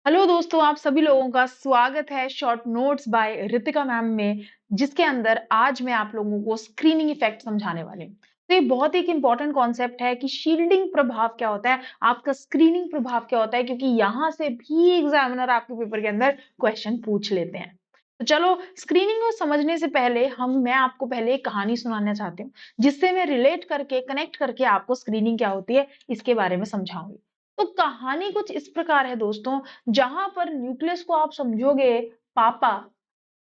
Hello दोस्तों, आप सभी लोगों का स्वागत है short notes by Ritika ma'am में, जिसके अंदर आज मैं आप लोगों को स्क्रीनिंग इफेक्ट समझाने वाली हूँ। तो ये बहुत एक इंपॉर्टेंट कॉन्सेप्ट है कि शील्डिंग प्रभाव क्या होता है, आपका स्क्रीनिंग प्रभाव क्या होता है, क्योंकि यहाँ से भी एग्जामिनर आपके पेपर के अंदर क्वेश्चन पूछ लेते हैं। तो चलो, स्क्रीनिंग को समझने से पहले मैं आपको पहले एक कहानी सुनाना चाहती हूँ, जिससे मैं रिलेट करके कनेक्ट करके आपको स्क्रीनिंग क्या होती है इसके बारे में समझाऊंगी। तो कहानी कुछ इस प्रकार है दोस्तों, जहां पर न्यूक्लियस को आप समझोगे पापा,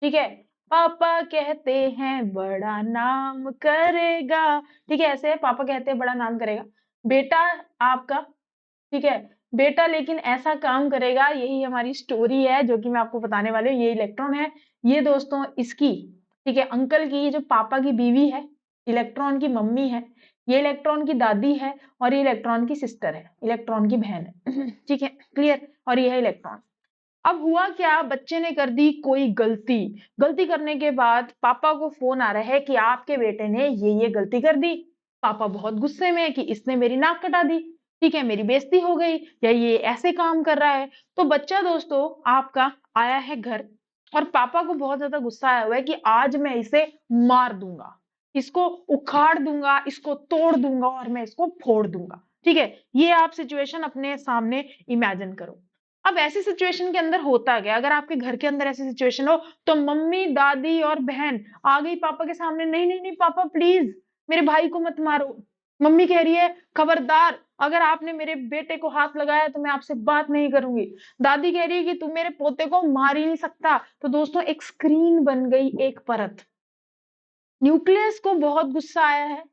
ठीक है। पापा कहते हैं बड़ा नाम करेगा, ठीक है, ऐसे पापा कहते हैं बड़ा नाम करेगा बेटा आपका, ठीक है। बेटा लेकिन ऐसा काम करेगा, यही हमारी स्टोरी है जो कि मैं आपको बताने वाली हूँ। ये इलेक्ट्रॉन है, ये दोस्तों इसकी, ठीक है, अंकल की, ये जो पापा की बीवी है, इलेक्ट्रॉन की मम्मी है, ये इलेक्ट्रॉन की दादी है, और ये इलेक्ट्रॉन की सिस्टर है, इलेक्ट्रॉन की बहन है। ठीक है, क्लियर। और ये है इलेक्ट्रॉन। अब हुआ क्या, बच्चे ने कर दी कोई गलती। गलती करने के बाद पापा को फोन आ रहा है कि आपके बेटे ने ये गलती कर दी। पापा बहुत गुस्से में है कि इसने मेरी नाक कटा दी, ठीक है, मेरी बेइज्जती हो गई, या ये ऐसे काम कर रहा है। तो बच्चा दोस्तों आपका आया है घर, और पापा को बहुत ज्यादा गुस्सा आया हुआ है कि आज मैं इसे मार दूंगा, इसको उखाड़ दूंगा, इसको तोड़ दूंगा, और मैं इसको फोड़ दूंगा। ठीक है, ये आप सिचुएशन अपने सामने इमेजिन करो। अब ऐसी सिचुएशन के अंदर होता क्या, अगर आपके घर के अंदर ऐसी सिचुएशन हो, तो मम्मी दादी और बहन आ गई पापा के सामने, नहीं नहीं नहीं पापा प्लीज मेरे भाई को मत मारो। मम्मी कह रही है खबरदार, अगर आपने मेरे बेटे को हाथ लगाया तो मैं आपसे बात नहीं करूंगी। दादी कह रही है कि तू मेरे पोते को मार ही नहीं सकता। तो दोस्तों एक स्क्रीन बन गई, एक परत। न्यूक्लियस को बहुत गुस्सा आया है,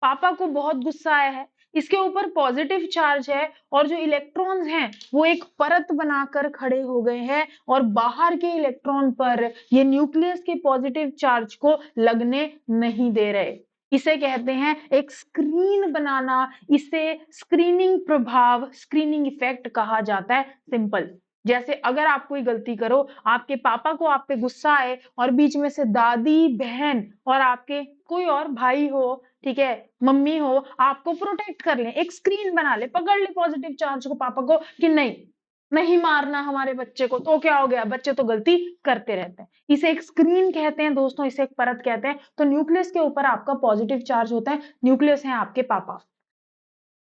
पापा को बहुत गुस्सा आया है, इसके ऊपर पॉजिटिव चार्ज है, और जो इलेक्ट्रॉन्स हैं वो एक परत बनाकर खड़े हो गए हैं, और बाहर के इलेक्ट्रॉन पर ये न्यूक्लियस के पॉजिटिव चार्ज को लगने नहीं दे रहे। इसे कहते हैं एक स्क्रीन बनाना। इसे स्क्रीनिंग प्रभाव, स्क्रीनिंग इफेक्ट कहा जाता है। सिंपल, जैसे अगर आप कोई गलती करो, आपके पापा को आप पे गुस्सा आए, और बीच में से दादी बहन और आपके कोई और भाई हो, ठीक है, मम्मी हो, आपको प्रोटेक्ट कर ले, एक स्क्रीन बना ले, पकड़ ले पॉजिटिव चार्ज को पापा को कि नहीं, नहीं मारना हमारे बच्चे को, तो क्या हो गया, बच्चे तो गलती करते रहते हैं। इसे एक स्क्रीन कहते हैं दोस्तों, इसे एक परत कहते हैं। तो न्यूक्लियस के ऊपर आपका पॉजिटिव चार्ज होता है, न्यूक्लियस है आपके पापा,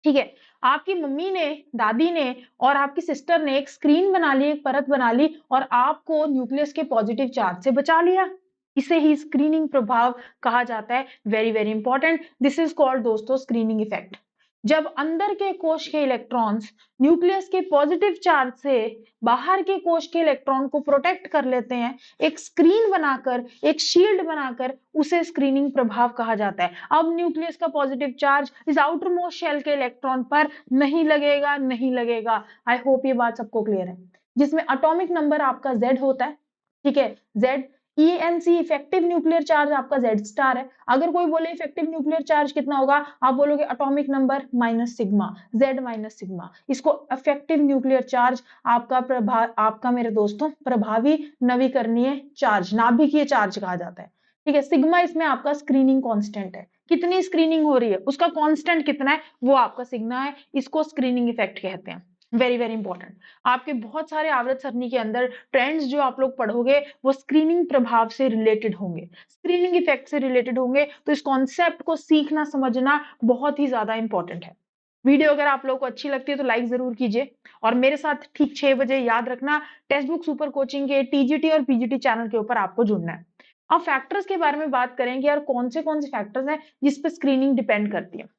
ठीक है। आपकी मम्मी ने, दादी ने और आपकी सिस्टर ने एक स्क्रीन बना ली, एक परत बना ली, और आपको न्यूक्लियस के पॉजिटिव चार्ज से बचा लिया। इसे ही स्क्रीनिंग प्रभाव कहा जाता है। Very very important, this is called दोस्तों स्क्रीनिंग इफेक्ट। जब अंदर के कोश के इलेक्ट्रॉन्स न्यूक्लियस के पॉजिटिव चार्ज से बाहर के कोश के इलेक्ट्रॉन को प्रोटेक्ट कर लेते हैं, एक स्क्रीन बनाकर, एक शील्ड बनाकर, उसे स्क्रीनिंग प्रभाव कहा जाता है। अब न्यूक्लियस का पॉजिटिव चार्ज इस आउटर मोस्ट शेल के इलेक्ट्रॉन पर नहीं लगेगा, नहीं लगेगा। आई होप ये बात सबको क्लियर है। जिसमें एटॉमिक नंबर आपका Z होता है, ठीक है, Z। ENC effective nuclear charge आपका Z स्टार है। अगर कोई बोले इफेक्टिव न्यूक्लियर चार्ज कितना होगा, आप बोलोगे atomic number minus sigma, Z minus sigma. इसको इफेक्टिव न्यूक्लियर चार्ज, आपका मेरे दोस्तों प्रभावी नवीकरणीय चार्ज, नाभिकीय चार्ज कहा जाता है। ठीक है, सिग्मा इसमें आपका स्क्रीनिंग कांस्टेंट है, कितनी स्क्रीनिंग हो रही है उसका कांस्टेंट कितना है, वो आपका सिग्मा है। इसको स्क्रीनिंग इफेक्ट कहते हैं। वेरी वेरी इंपॉर्टेंट, आपके बहुत सारे आवर्त सरणी के अंदर ट्रेंड्स जो आप लोग पढ़ोगे वो स्क्रीनिंग प्रभाव से रिलेटेड होंगे, स्क्रीनिंग इफेक्ट से रिलेटेड होंगे। तो इस कॉन्सेप्ट को सीखना समझना बहुत ही ज्यादा इंपॉर्टेंट है। वीडियो अगर आप लोग को अच्छी लगती है तो लाइक जरूर कीजिए, और मेरे साथ ठीक 6 बजे याद रखना, टेक्स्ट बुक सुपर कोचिंग के टीजीटी और पीजीटी चैनल के ऊपर आपको जुड़ना है। अब फैक्टर्स के बारे में बात करेंगे, यार कौन से फैक्टर्स हैं जिस पे स्क्रीनिंग डिपेंड करती है।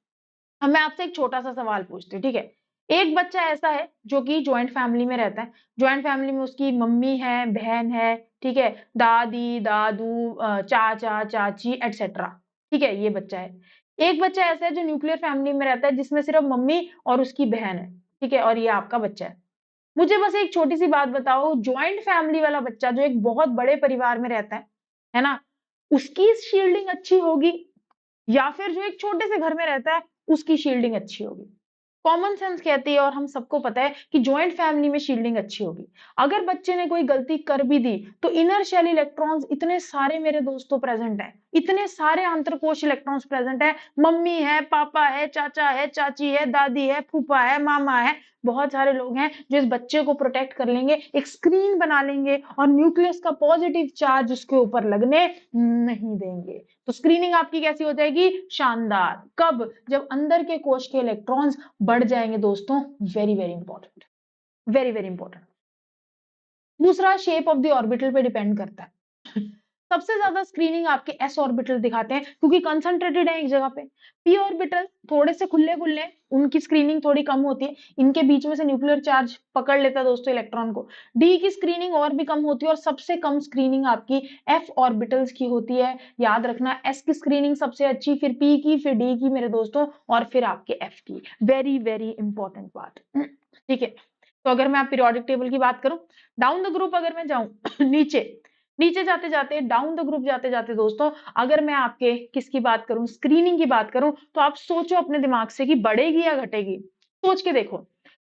अब मैं आपसे एक छोटा सा सवाल पूछती हूँ, ठीक है। एक बच्चा ऐसा है जो कि ज्वाइंट फैमिली में रहता है, ज्वाइंट फैमिली में उसकी मम्मी है, बहन है, ठीक है, दादी दादू, चाचा चाची एटसेट्रा, ठीक है, ये बच्चा है। एक बच्चा ऐसा है जो न्यूक्लियर फैमिली में रहता है, जिसमें सिर्फ मम्मी और उसकी बहन है, ठीक है, और ये आपका बच्चा है। मुझे बस एक छोटी सी बात बताओ, ज्वाइंट फैमिली वाला बच्चा जो एक बहुत बड़े परिवार में रहता है ना, उसकी शील्डिंग अच्छी होगी, या फिर जो एक छोटे से घर में रहता है उसकी शील्डिंग अच्छी होगी। कॉमन सेंस कहती है, और हम सबको पता है कि ज्वाइंट फैमिली में शील्डिंग अच्छी होगी। अगर बच्चे ने कोई गलती कर भी दी तो इनर शेल इलेक्ट्रॉन्स इतने सारे मेरे दोस्तों प्रेजेंट हैं, इतने सारे अंतरकोश इलेक्ट्रॉन्स प्रेजेंट है, मम्मी है, पापा है, चाचा है, चाची है, दादी है, फूफा है, मामा है, बहुत सारे लोग हैं जो इस बच्चे को प्रोटेक्ट कर लेंगे, एक स्क्रीन बना लेंगे और न्यूक्लियस का पॉजिटिव चार्ज उसके ऊपर लगने नहीं देंगे। तो स्क्रीनिंग आपकी कैसी हो जाएगी? शानदार। कब? जब अंदर के कोश के इलेक्ट्रॉन्स बढ़ जाएंगे दोस्तों। Very very important, very very important. दूसरा, शेप ऑफ द ऑर्बिटल पे डिपेंड करता है। सबसे ज्यादा स्क्रीनिंग आपके एस ऑर्बिटल दिखाते हैं क्योंकि कंसंट्रेटेड है एक जगह पे। पी ऑर्बिटल थोड़े से खुले खुले, उनकी स्क्रीनिंग थोड़ी कम होती है, इनके बीच में से न्यूक्लियर चार्ज पकड़ लेता है दोस्तों इलेक्ट्रॉन को। डी की स्क्रीनिंग और भी कम होती है और सबसे कम स्क्रीनिंग आपकी एफ ऑर्बिटल्स की होती है। याद रखना, एस की स्क्रीनिंग सबसे अच्छी, फिर पी की, फिर डी की मेरे दोस्तों, और फिर आपके एफ की। वेरी वेरी इंपॉर्टेंट बात। ठीक है, तो अगर मैं आप पीरियोडिक टेबल की बात करूं, डाउन द ग्रुप अगर मैं जाऊं नीचे, नीचे जाते जाते, डाउन द ग्रुप जाते जाते दोस्तों, अगर मैं आपके किसकी बात करूं, स्क्रीनिंग की बात करूं, तो आप सोचो अपने दिमाग से कि बढ़ेगी या घटेगी। सोच के देखो।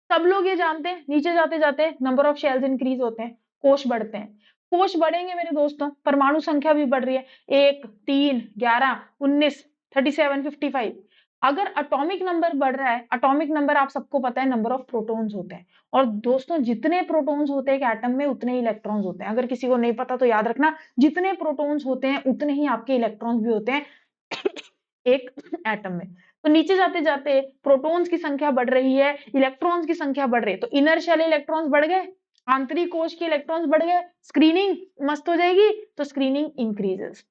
सब लोग ये जानते हैं नीचे जाते जाते नंबर ऑफ शेल्स इंक्रीज होते हैं, कोश बढ़ते हैं। कोश बढ़ेंगे मेरे दोस्तों, परमाणु संख्या भी बढ़ रही है, 1, 3, 11, 19, 37, 55। अगर एटॉमिक नंबर बढ़ रहा है, एटॉमिक नंबर आप सबको पता है नंबर ऑफ प्रोटॉन्स होते हैं, और दोस्तों जितने प्रोटॉन्स होते हैं एक एटम में उतने ही इलेक्ट्रॉन्स होते हैं। अगर किसी को नहीं पता तो याद रखना, जितने प्रोटॉन्स होते हैं उतने ही आपके इलेक्ट्रॉन्स भी होते हैं एक एटम में। तो नीचे जाते जाते प्रोटॉन्स की संख्या बढ़ रही है, इलेक्ट्रॉन्स की संख्या बढ़ रही है, तो इनर शेल इलेक्ट्रॉन्स बढ़ गए, आंतरिक कोश के इलेक्ट्रॉन्स बढ़ गए, स्क्रीनिंग मस्त हो जाएगी, तो screening increases.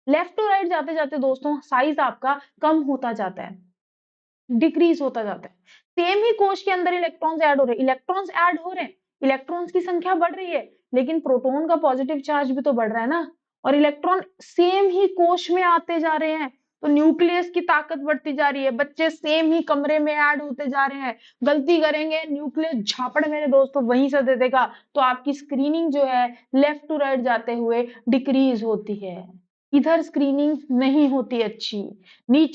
Left to right जाते जाते दोस्तों साइज आपका कम होता जाता है, डिक्रीज होता जाता है। सेम ही कोश के अंदर इलेक्ट्रॉन्स ऐड हो रहे हैं, इलेक्ट्रॉन्स ऐड हो रहे हैं, इलेक्ट्रॉन्स की संख्या बढ़ रही है, लेकिन प्रोटॉन का पॉजिटिव चार्ज भी तो बढ़ रहा है ना, और इलेक्ट्रॉन सेम ही कोश में आते जा रहे हैं, तो न्यूक्लियस की ताकत बढ़ती जा रही है, बच्चे सेम ही कमरे में ऐड होते जा रहे हैं। गलती करेंगे, न्यूक्लियस झापड़ मेरे दोस्तों वहीं से दे देगा, तो आपकी स्क्रीनिंग जो है लेफ्ट टू राइट जाते हुए डिक्रीज होती है, इधर स्क्रीनिंग नहीं होती अच्छी,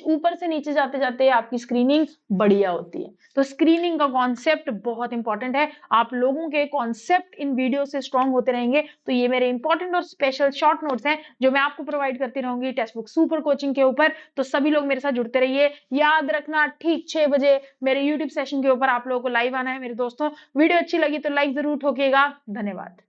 ऊपर से नीचे जाते जाते आपकी स्क्रीनिंग बढ़िया होती है। तो स्क्रीनिंग का कॉन्सेप्ट बहुत इंपॉर्टेंट है, आप लोगों के कॉन्सेप्ट इन वीडियो से स्ट्रांग होते रहेंगे। तो ये मेरे इंपॉर्टेंट और स्पेशल शॉर्ट नोट्स हैं जो मैं आपको प्रोवाइड करती रहूंगी टेक्स्ट बुक सुपर कोचिंग के ऊपर। तो सभी लोग मेरे साथ जुड़ते रहिए। याद रखना, ठीक 6 बजे मेरे यूट्यूब सेशन के ऊपर आप लोगों को लाइव आना है मेरे दोस्तों। वीडियो अच्छी लगी तो लाइक जरूर ठोकिएगा। धन्यवाद।